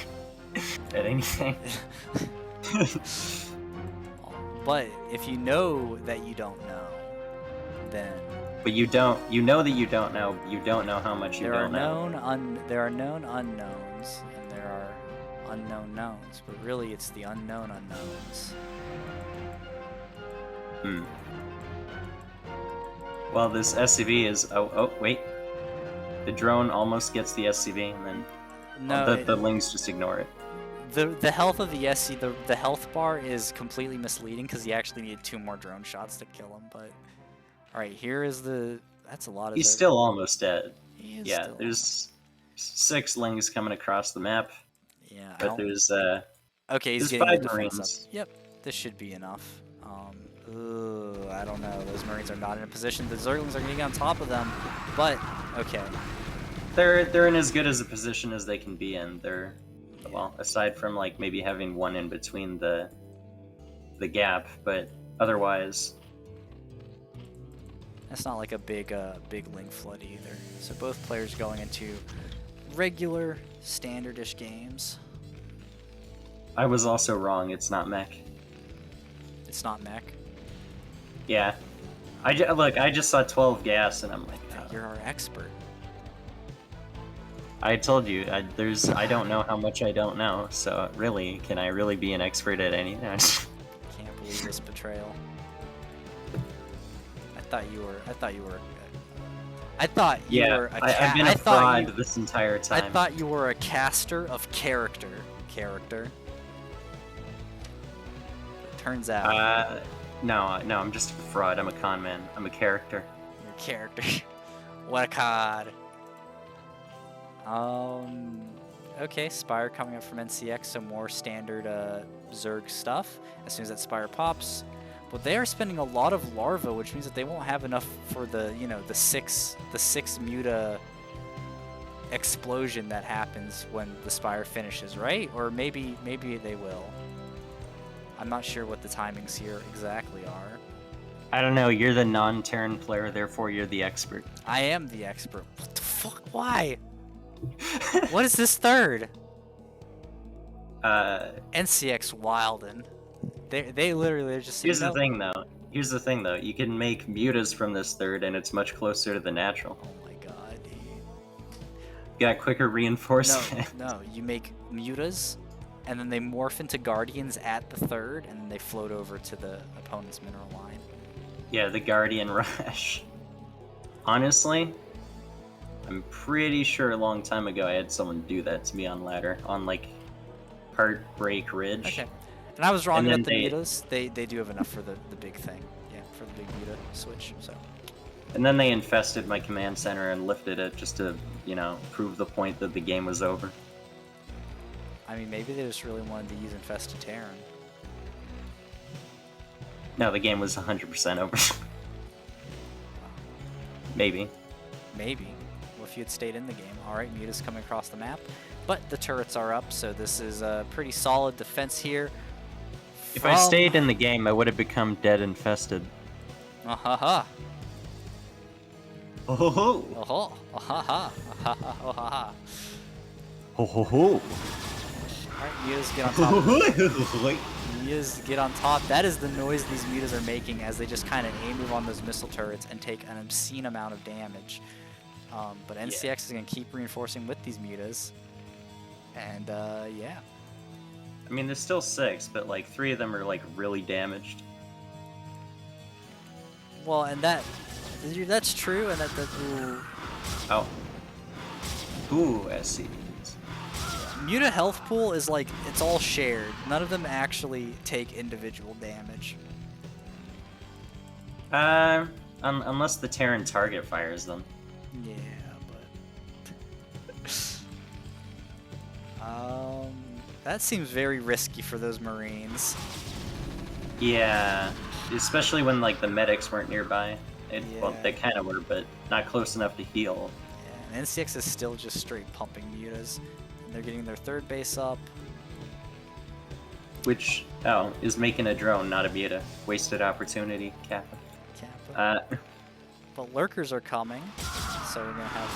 Speaker 2: at anything?
Speaker 1: But if you know that you don't know, then...
Speaker 2: But you know that you don't know how much you don't know.
Speaker 1: There are known unknowns, and there are unknown knowns, but really it's the unknown unknowns.
Speaker 2: Well, this SCV is... Oh, wait. The drone almost gets the SCV, and then
Speaker 1: no,
Speaker 2: the Lings just ignore it.
Speaker 1: the health of the SC, the health bar is completely misleading because he actually needed 2 more drone shots to kill him. But all right, here is the. That's a lot of.
Speaker 2: He's still almost dead.
Speaker 1: He is
Speaker 2: Yeah,
Speaker 1: still
Speaker 2: there's 6 lings coming across the map.
Speaker 1: Yeah.
Speaker 2: But there's
Speaker 1: Okay, he's
Speaker 2: there's
Speaker 1: getting
Speaker 2: 5
Speaker 1: the defense
Speaker 2: Marines.
Speaker 1: up. Yep, this should be enough. I don't know. Those Marines are not in a position. The Zerglings are getting on top of them, but okay.
Speaker 2: They're in as good as a position as they can be in. They're
Speaker 1: Yeah.
Speaker 2: well, aside from like maybe having one in between the gap, but otherwise.
Speaker 1: That's not like a big ling flood either. So both players going into regular, standardish games.
Speaker 2: I was also wrong. It's not mech.
Speaker 1: It's not mech.
Speaker 2: Yeah, look. I just saw 12 gas, and I'm like, oh.
Speaker 1: You're our expert.
Speaker 2: I told you. I don't know how much I don't know. So really, can I really be an expert at anything?
Speaker 1: Can't believe this betrayal. I thought you were.
Speaker 2: Yeah, I've been a fraud this entire time.
Speaker 1: I thought you were a caster of character. Turns out.
Speaker 2: No, I'm just a fraud. I'm a con man. I'm a character.
Speaker 1: You're a character. What a cod. Okay, Spire coming up from NCX, some more standard Zerg stuff as soon as that Spire pops. But they are spending a lot of larva, which means that they won't have enough for the, the six muta explosion that happens when the Spire finishes, right? Or maybe they will. I'm not sure what the timings here exactly are.
Speaker 2: I don't know. You're the non-Terran player, therefore you're the expert.
Speaker 1: I am the expert. What the fuck? Why? What is this third? NCX Wilden. They literally are just.
Speaker 2: Here's the thing, though. You can make mutas from this third, and it's much closer to the natural.
Speaker 1: Oh my god, dude.
Speaker 2: You got quicker reinforcement.
Speaker 1: No, you make mutas, and then they morph into guardians at the third, and then they float over to the opponent's mineral line.
Speaker 2: Yeah, the Guardian Rush. Honestly, I'm pretty sure a long time ago I had someone do that to me on ladder, on like Heartbreak Ridge.
Speaker 1: Okay. And I was wrong
Speaker 2: And
Speaker 1: about the
Speaker 2: then
Speaker 1: mutas. They do have enough for the big thing. Yeah, for the big muta switch, so.
Speaker 2: And then they infested my command center and lifted it just to, prove the point that the game was over.
Speaker 1: I mean, maybe they just really wanted to use Infested Terran.
Speaker 2: No, the game was 100% over. Maybe.
Speaker 1: Maybe. Well, if you had stayed in the game. Alright, Muta's coming across the map. But the turrets are up, so this is a pretty solid defense here.
Speaker 2: If I stayed in the game, I would have become dead infested.
Speaker 1: Ah-ha-ha.
Speaker 2: Oh-ho-ho.
Speaker 1: Oh-ho. Ah-ha-ha. Ah-ha-ha.
Speaker 2: Ho-ho-ho.
Speaker 1: Alright, Mutas get on top. Mutas get on top. That is the noise these Mutas are making as they just kind of aim on those missile turrets and take an obscene amount of damage. But NCX is going to keep reinforcing with these Mutas. And, yeah.
Speaker 2: I mean, there's still 6, but, 3 of them are, really damaged.
Speaker 1: Well, and that's true, and ooh.
Speaker 2: Oh. Ooh, SC.
Speaker 1: Muta health pool is it's all shared. None of them actually take individual damage.
Speaker 2: Unless the Terran target fires them.
Speaker 1: Yeah, but... that seems very risky for those Marines.
Speaker 2: Yeah, especially when, the medics weren't nearby. Well,
Speaker 1: Yeah.
Speaker 2: they kind of were, but not close enough to heal.
Speaker 1: Yeah, and NCX is still just straight pumping Mutas. And they're getting their third base up.
Speaker 2: Which, is making a drone, not a muta. Wasted opportunity, Kappa.
Speaker 1: But lurkers are coming, so we're gonna have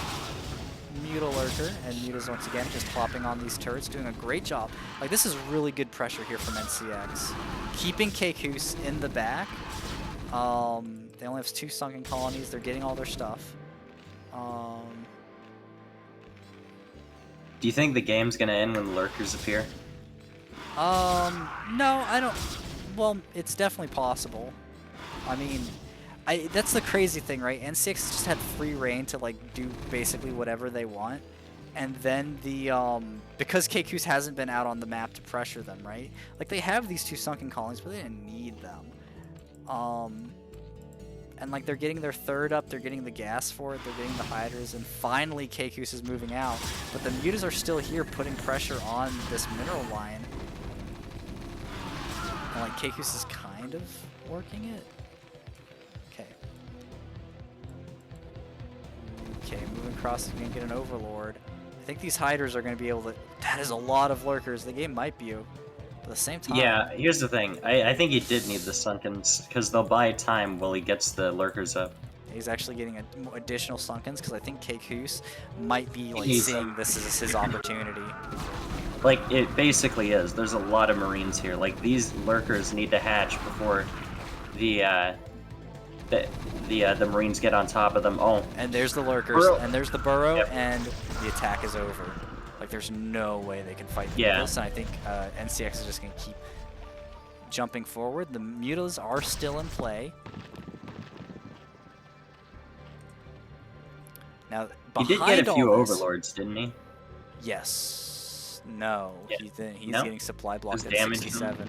Speaker 1: Muta lurker, and Muta's once again just plopping on these turrets, doing a great job. This is really good pressure here from NCX. Keeping Kaykoose in the back. They only have 2 sunken colonies, they're getting all their stuff.
Speaker 2: Do you think the game's gonna end when the lurkers appear?
Speaker 1: No, I don't. Well, it's definitely possible. I mean, that's the crazy thing, right? NCX just had free reign to do basically whatever they want, And then the because Kaykoose hasn't been out on the map to pressure them, right? Like they have these 2 sunken colonies, but they didn't need them. And like they're getting their 3rd up, they're getting the gas for it, they're getting the hydras, and finally Kaykoose is moving out. But the mutas are still here putting pressure on this mineral line. And like Kaykoose is kind of working it. Okay. Okay, moving across is gonna get an overlord. I think these hiders are gonna be able to. That is a lot of lurkers. The game might be. But at the same time.
Speaker 2: Yeah, here's the thing. I think he did need the Sunkens, because they'll buy time while he gets the lurkers up.
Speaker 1: He's actually getting additional Sunkens, because I think Kaykoose might be like seeing this as his opportunity.
Speaker 2: Like, it basically is. There's a lot of Marines here. Like, these lurkers need to hatch before the Marines get on top of them. Oh.
Speaker 1: And there's the lurkers, and there's the burrow, yep. And the attack is over. Like, there's no way they can fight this, and I think NCX is just going to keep jumping forward. The mutas are still in play. Now,
Speaker 2: he did get a few overlords, didn't he?
Speaker 1: Yes. No. Yeah. He's
Speaker 2: no?
Speaker 1: getting supply blocked at 67.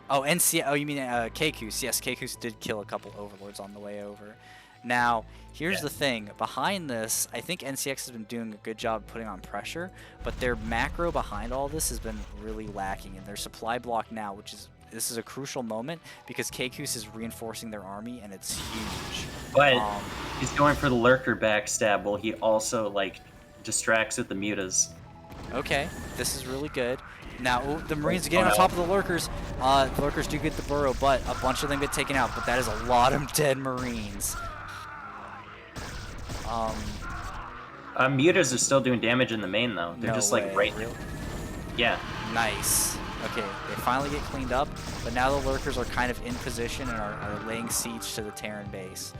Speaker 1: Oh, oh, you mean Kaykoose. Yes, Kaykoose did kill a couple overlords on the way over. Now, here's the thing. Behind this, I think NCX has been doing a good job putting on pressure, but their macro behind all this has been really lacking. And their supply block now, this is a crucial moment because Kaykoose is reinforcing their army, and it's huge.
Speaker 2: But he's going for the lurker backstab while he also, like, distracts at the mutas.
Speaker 1: Okay, this is really good. Now, the Marines are getting on top of the lurkers. The lurkers do get the burrow, but a bunch of them get taken out. But that is a lot of dead Marines.
Speaker 2: Mutas are still doing damage in the main, though. They're just like right there. Yeah.
Speaker 1: Nice. Okay, they finally get cleaned up, but now the lurkers are kind of in position and are laying siege to the Terran base.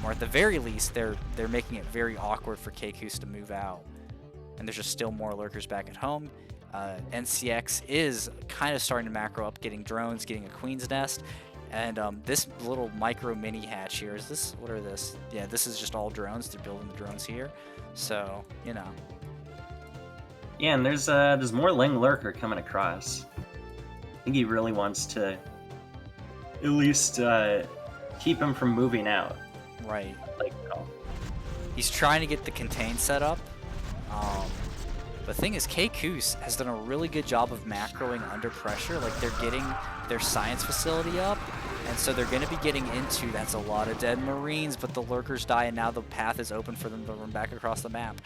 Speaker 1: Or at the very least, they're making it very awkward for Kaykoose to move out. And there's just still more lurkers back at home. NCX is kind of starting to macro up, getting drones, getting a Queen's Nest. And this little micro mini hatch here, what are this? Yeah, this is just all drones. They're building the drones here. So, you know.
Speaker 2: Yeah, and there's more Ling Lurker coming across. I think he really wants to at least keep him from moving out.
Speaker 1: Right.
Speaker 2: Like,
Speaker 1: he's trying to get the contain set up. The thing is, Kaykoose has done a really good job of macroing under pressure. Like, they're getting their science facility up, and so they're going to be getting into, that's a lot of dead Marines, but the lurkers die, and now the path is open for them to run back across the map.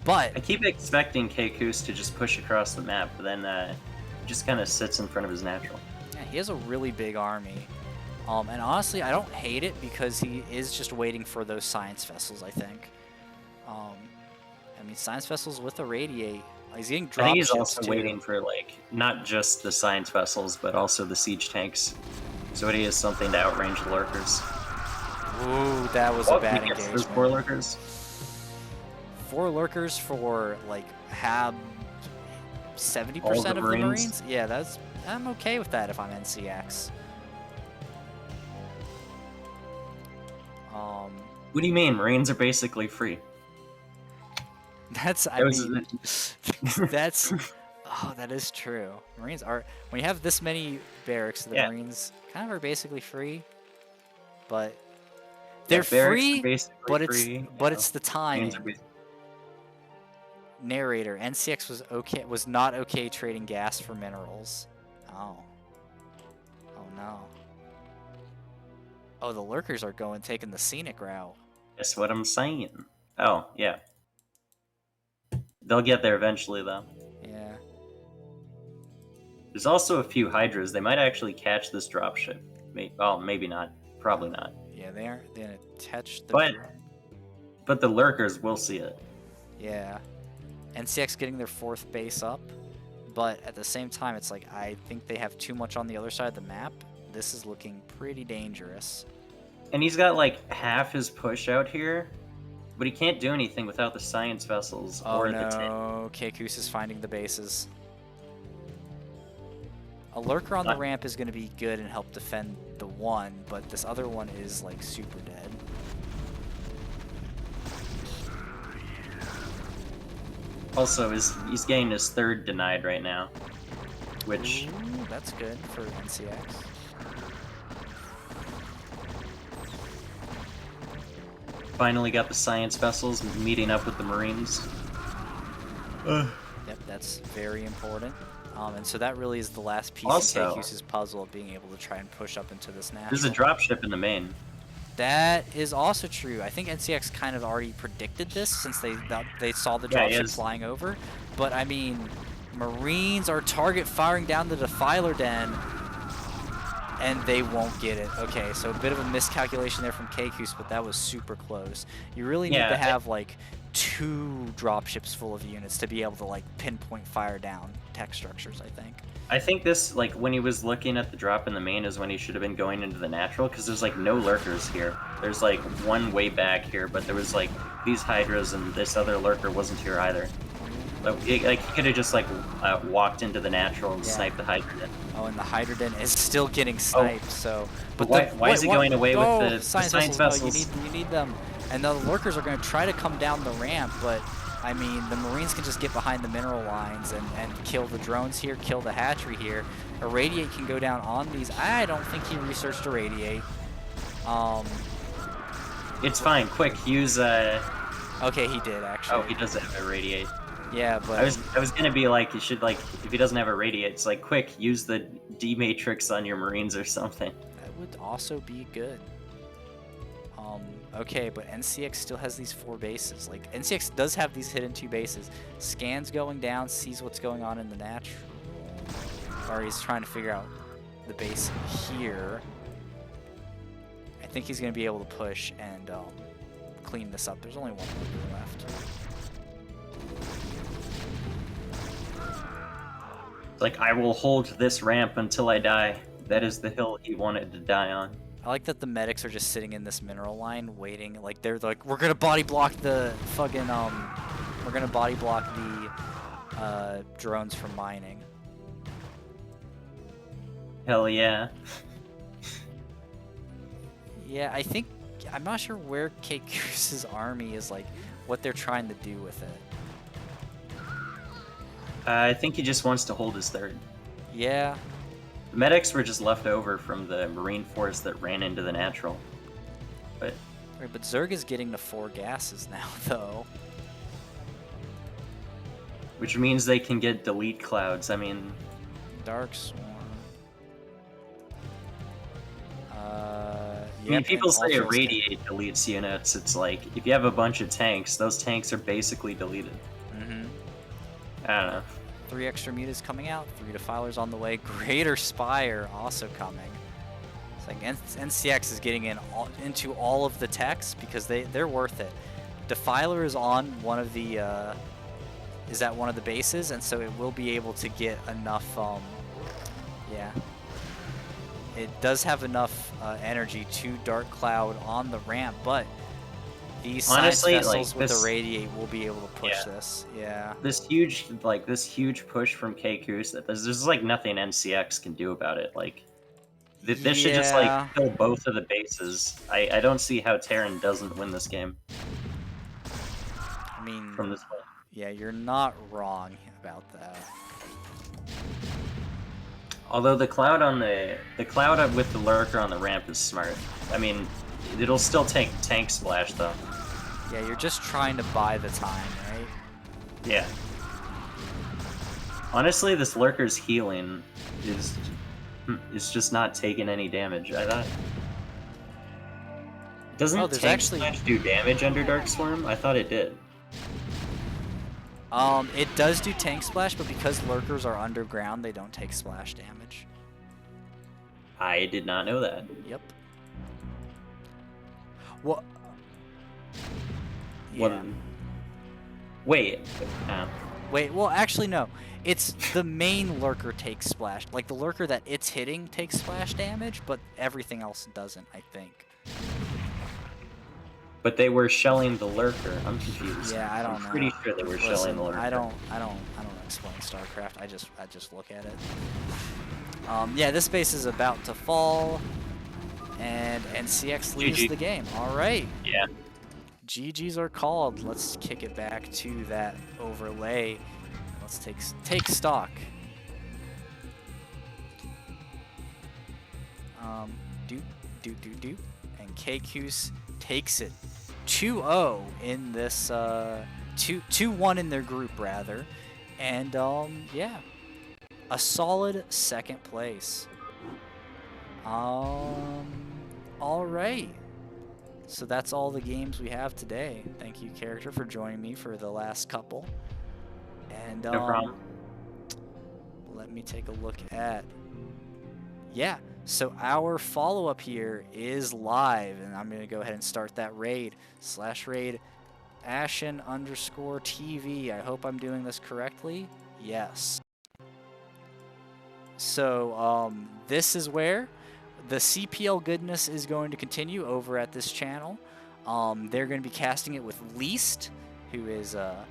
Speaker 1: But
Speaker 2: I keep expecting Kaykoose to just push across the map, but then he just kind of sits in front of his natural.
Speaker 1: Yeah, he has a really big army. And honestly, I don't hate it because he is just waiting for those science vessels, I think. I mean, science vessels with a radiate. He's getting drop
Speaker 2: I think he's
Speaker 1: ships
Speaker 2: also
Speaker 1: too.
Speaker 2: waiting for, like, not just the science vessels, but also the siege tanks. So he has something to outrange the lurkers.
Speaker 1: Ooh, that was a bad engagement.
Speaker 2: Those 4 lurkers?
Speaker 1: 4 lurkers for, like, have 70% of the Marines? Yeah, I'm okay with that if I'm NCX.
Speaker 2: What do you mean? Marines are basically free.
Speaker 1: That's, oh, that is true. Marines are, when you have this many barracks, the Marines kind of are basically free, but they're free, but it's the timing. Narrator, NCX was not okay trading gas for minerals. Oh no. Oh, the lurkers are taking the scenic route.
Speaker 2: That's what I'm saying. Oh, yeah. They'll get there eventually, though.
Speaker 1: Yeah.
Speaker 2: There's also a few hydras. They might actually catch this dropship. Well, maybe not. Probably not.
Speaker 1: Yeah, they're gonna catch the...
Speaker 2: But the lurkers will see it.
Speaker 1: Yeah. NCX getting their 4th base up, but at the same time, it's like, I think they have too much on the other side of the map. This is looking pretty dangerous.
Speaker 2: And he's got, like, half his push out here, but he can't do anything without the science vessels or the tank.
Speaker 1: Oh no, Kaykoose is finding the bases. A lurker on the ramp is going to be good and help defend the one, but this other one is, like, super dead.
Speaker 2: Also, he's getting his third denied right now, which
Speaker 1: Ooh, that's good for NCX.
Speaker 2: finally got the science vessels meeting up with the Marines.
Speaker 1: Yep, that's very important. And so that really is the last piece
Speaker 2: Also,
Speaker 1: of Kaykuse's puzzle of being able to try and push up into this natural.
Speaker 2: there's a dropship in the main.
Speaker 1: That is also true. I think NCX kind of already predicted this since they saw the dropship flying over. But I mean, Marines are target firing down the Defiler Den, and they won't get it. Okay, so a bit of a miscalculation there from Kaykoose, but that was super close. You really need to have like 2 dropships full of units to be able to like pinpoint fire down tech structures, I think.
Speaker 2: I think this, like, when he was looking at the drop in the main is when he should have been going into the natural, because there's, like, no lurkers here. There's, like, one way back here, but there was, like, these Hydras and this other lurker wasn't here either. Like, he could have just, like, walked into the natural and sniped the Hydra Den.
Speaker 1: Oh, and the Hydra Den is still getting sniped, so...
Speaker 2: But why is he going away with the science vessels?
Speaker 1: No, you need them. And the lurkers are going to try to come down the ramp, but... I mean, the Marines can just get behind the mineral lines and kill the drones here, kill the hatchery here. Irradiate can go down on these. I don't think he researched Irradiate.
Speaker 2: It's fine. Quick, use
Speaker 1: Okay, he did actually.
Speaker 2: Oh, he does have Irradiate.
Speaker 1: Yeah, but
Speaker 2: I was gonna be like, you should, like, if he doesn't have Irradiate, it's like, quick, use the D matrix on your Marines or something.
Speaker 1: That would also be good. Okay, but NCX still has these 4 bases. Like, NCX does have these hidden 2 bases. Scans going down, sees what's going on in the natural. Or he's trying to figure out the base here. I think he's going to be able to push and clean this up. There's only 1 lurker left.
Speaker 2: Like, I will hold this ramp until I die. That is the hill he wanted to die on.
Speaker 1: I like that the medics are just sitting in this mineral line waiting. Like, they're like, we're gonna body block the fucking we're gonna body block the drones from mining.
Speaker 2: Hell yeah.
Speaker 1: Yeah, I think, I'm not sure where Kaykoose's army is, like, what they're trying to do with it.
Speaker 2: I think he just wants to hold his third.
Speaker 1: Yeah.
Speaker 2: The medics were just left over from the Marine force that ran into the natural. But
Speaker 1: right, but Zerg is getting to 4 gases now, though.
Speaker 2: Which means they can get delete clouds. I mean,
Speaker 1: Dark Swarm.
Speaker 2: I mean, people say Irradiate deletes units. It's like, if you have a bunch of tanks, those tanks are basically deleted. I don't know.
Speaker 1: 3 extra mutas coming out, 3 Defilers on the way, Greater Spire also coming. It's like NCX is getting into all of the techs because they're worth it. Defiler is on one of the is at one of the bases, and so it will be able to get enough. Yeah, it does have enough energy to Dark Cloud on the ramp, but these science vessels with the Radiate will be able to push this. Yeah.
Speaker 2: This huge push from Kaykoose, there's like nothing NCX can do about it. Like, this should just like kill both of the bases. I don't see how Terran doesn't win this game.
Speaker 1: I mean,
Speaker 2: from this point.
Speaker 1: Yeah, you're not wrong about that.
Speaker 2: Although the cloud with the lurker on the ramp is smart. I mean, it'll still take tank splash though.
Speaker 1: Yeah, you're just trying to buy the time, right?
Speaker 2: Yeah. Honestly, this lurker's healing is just not taking any damage. I thought. Doesn't tank splash do damage under Dark Swarm? I thought it did.
Speaker 1: It does do tank splash, but because lurkers are underground, they don't take splash damage.
Speaker 2: I did not know that.
Speaker 1: Yep. What?
Speaker 2: Yeah. Wait.
Speaker 1: Wait, well, actually, no. It's the main lurker takes splash. Like, the lurker that it's hitting takes splash damage, but everything else doesn't, I think.
Speaker 2: But they were shelling the lurker. I'm confused.
Speaker 1: Yeah, I don't know.
Speaker 2: I'm pretty sure they were shelling the lurker.
Speaker 1: I don't explain StarCraft. I just look at it. Yeah, this base is about to fall, and NCX loses the game. All right.
Speaker 2: Yeah.
Speaker 1: GGs are called. Let's kick it back to that overlay. Let's take stock. Do. And Kaykoose takes it 2-0 in this 2-1 in their group rather. And yeah, a solid second place. All right. So that's all the games we have today. Thank you, character, for joining me for the last couple. And
Speaker 2: No problem.
Speaker 1: let me take a look at. Yeah. So our follow-up here is live, and I'm going to go ahead and start that raid. /raid Ashen_TV. I hope I'm doing this correctly. Yes. So this is where the CPL goodness is going to continue over at this channel. They're going to be casting it with Least, who is a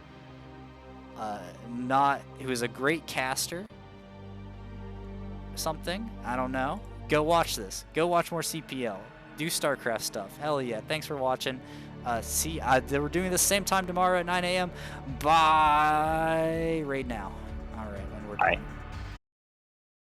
Speaker 1: great caster. Something, I don't know. Go watch this. Go watch more CPL. Do StarCraft stuff. Hell yeah. Thanks for watching. We're doing this same time tomorrow at 9 a.m. Bye. Right now.